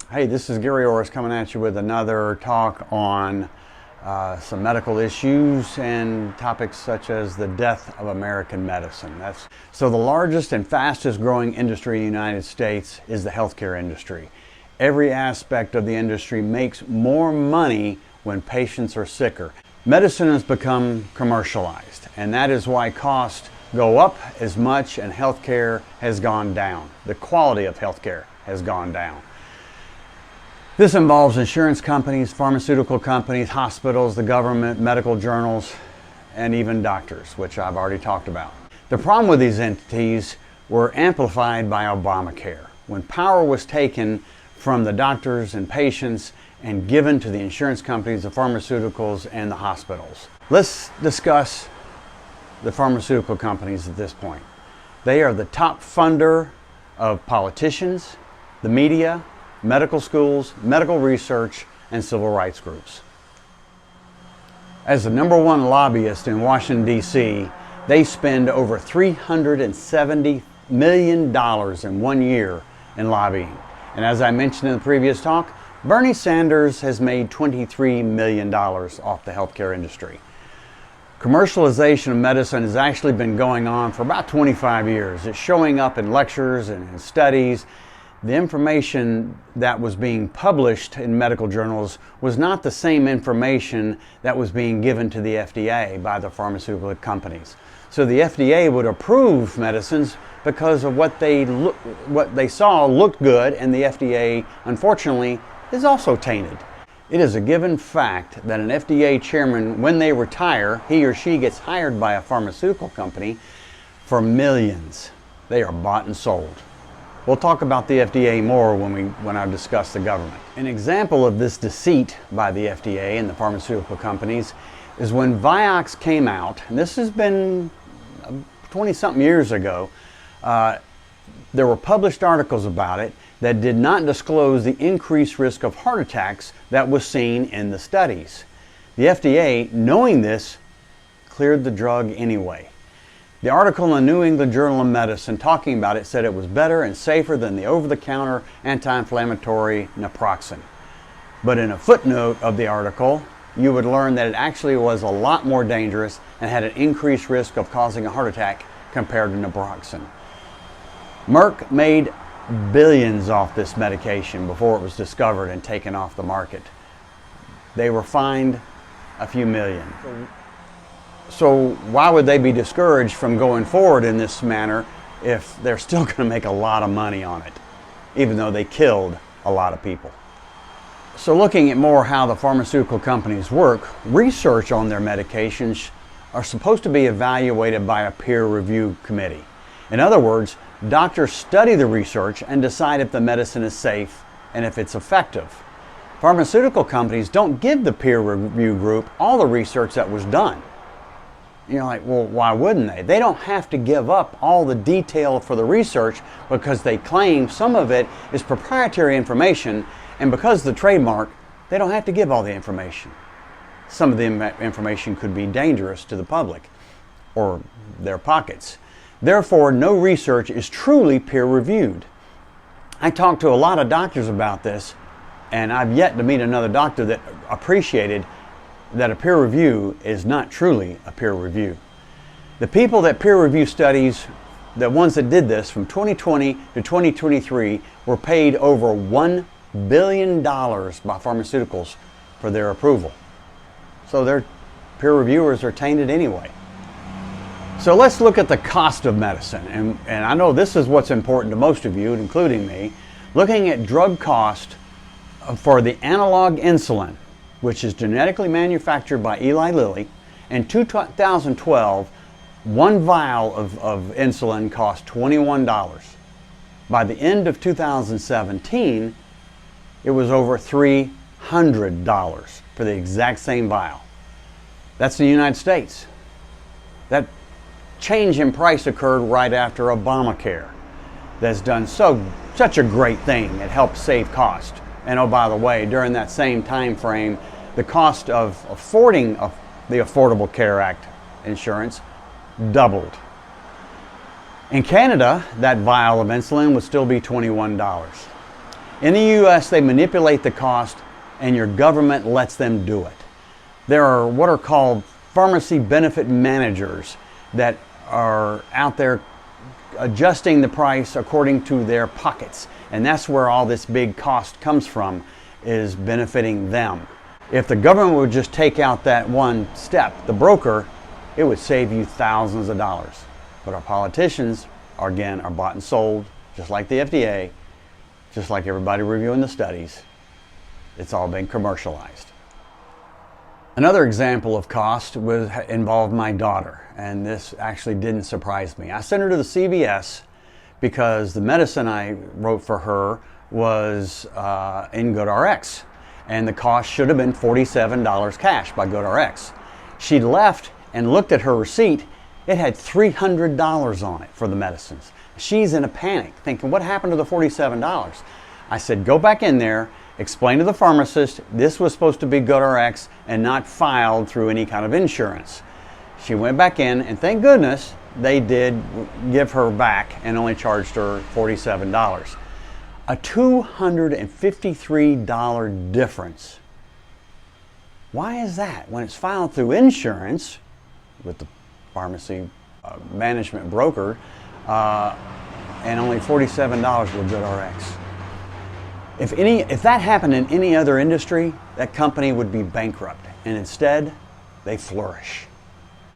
Hey, this is Gary Orris coming at you with another talk on some medical issues and topics such as the death of American medicine. So the largest and fastest growing industry in the United States is the healthcare industry. Every aspect of the industry makes more money when patients are sicker. Medicine has become commercialized, and that is why costs go up as much and healthcare has gone down. The quality of healthcare has gone down. This involves insurance companies, pharmaceutical companies, hospitals, the government, medical journals, and even doctors, which I've already talked about. The problem with these entities were amplified by Obamacare, when power was taken from the doctors and patients and given to the insurance companies, the pharmaceuticals, and the hospitals. Let's discuss the pharmaceutical companies at this point. They are the top funder of politicians, the media, medical schools, medical research, and civil rights groups. As the #1 lobbyist in Washington, D.C., they spend over $370 million in 1 year in lobbying. And as I mentioned in the previous talk, Bernie Sanders has made $23 million off the healthcare industry. Commercialization of medicine has actually been going on for about 25 years. It's showing up in lectures and in studies. The information that was being published in medical journals was not the same information that was being given to the FDA by the pharmaceutical companies. So the FDA would approve medicines because of what they saw looked good, and the FDA, unfortunately, is also tainted. It is a given fact that an FDA chairman, when they retire, he or she gets hired by a pharmaceutical company for millions. They are bought and sold. We'll talk about the FDA more when I discuss the government. An example of this deceit by the FDA and the pharmaceutical companies is when Vioxx came out, and this has been 20-something years ago. There were published articles about it that did not disclose the increased risk of heart attacks that was seen in the studies. The FDA, knowing this, cleared the drug anyway. The article in the New England Journal of Medicine talking about it said it was better and safer than the over-the-counter anti-inflammatory naproxen. But in a footnote of the article, you would learn that it actually was a lot more dangerous and had an increased risk of causing a heart attack compared to naproxen. Merck made billions off this medication before it was discovered and taken off the market. They were fined a few million. So why would they be discouraged from going forward in this manner if they're still going to make a lot of money on it, even though they killed a lot of people? So looking at more how the pharmaceutical companies work, research on their medications are supposed to be evaluated by a peer review committee. In other words, doctors study the research and decide if the medicine is safe and if it's effective. Pharmaceutical companies don't give the peer review group all the research that was done. You're like, well, why wouldn't they? They don't have to give up all the detail for the research because they claim some of it is proprietary information, and because of the trademark, they don't have to give all the information. Some of the information could be dangerous to the public or their pockets. Therefore, no research is truly peer-reviewed. I talked to a lot of doctors about this, and I've yet to meet another doctor that appreciated that a peer review is not truly a peer review. The people that peer review studies, the ones that did this from 2020 to 2023, were paid over $1 billion by pharmaceuticals for their approval. So their peer reviewers are tainted anyway. So let's look at the cost of medicine. And I know this is what's important to most of you, including me. Looking at drug cost for the analog insulin, which is genetically manufactured by Eli Lilly. In 2012, one vial of insulin cost $21. By the end of 2017, it was over $300 for the exact same vial. That's the United States. That change in price occurred right after Obamacare. That's done such a great thing. It helped save cost. And oh, by the way, during that same time frame, the cost of affording the Affordable Care Act insurance doubled. In Canada, that vial of insulin would still be $21. In the U.S., they manipulate the cost and your government lets them do it. There are what are called pharmacy benefit managers that are out there adjusting the price according to their pockets. And that's where all this big cost comes from, is benefiting them. If the government would just take out that one step, the broker, it would save you thousands of dollars. But our politicians, again, are bought and sold, just like the FDA, just like everybody reviewing the studies. It's all been commercialized. Another example of cost involved my daughter, and this actually didn't surprise me. I sent her to the CVS because the medicine I wrote for her was in GoodRx, and the cost should have been $47 cash by GoodRx. She left and looked at her receipt. It had $300 on it for the medicines. She's in a panic, thinking, what happened to the $47? I said, go back in there, explain to the pharmacist this was supposed to be GoodRx and not filed through any kind of insurance. She went back in, and thank goodness they did give her back and only charged her $47. A $253 difference. Why is that? When it's filed through insurance with the pharmacy management broker, and only $47 with GoodRx. If that happened in any other industry, that company would be bankrupt, and instead, they flourish.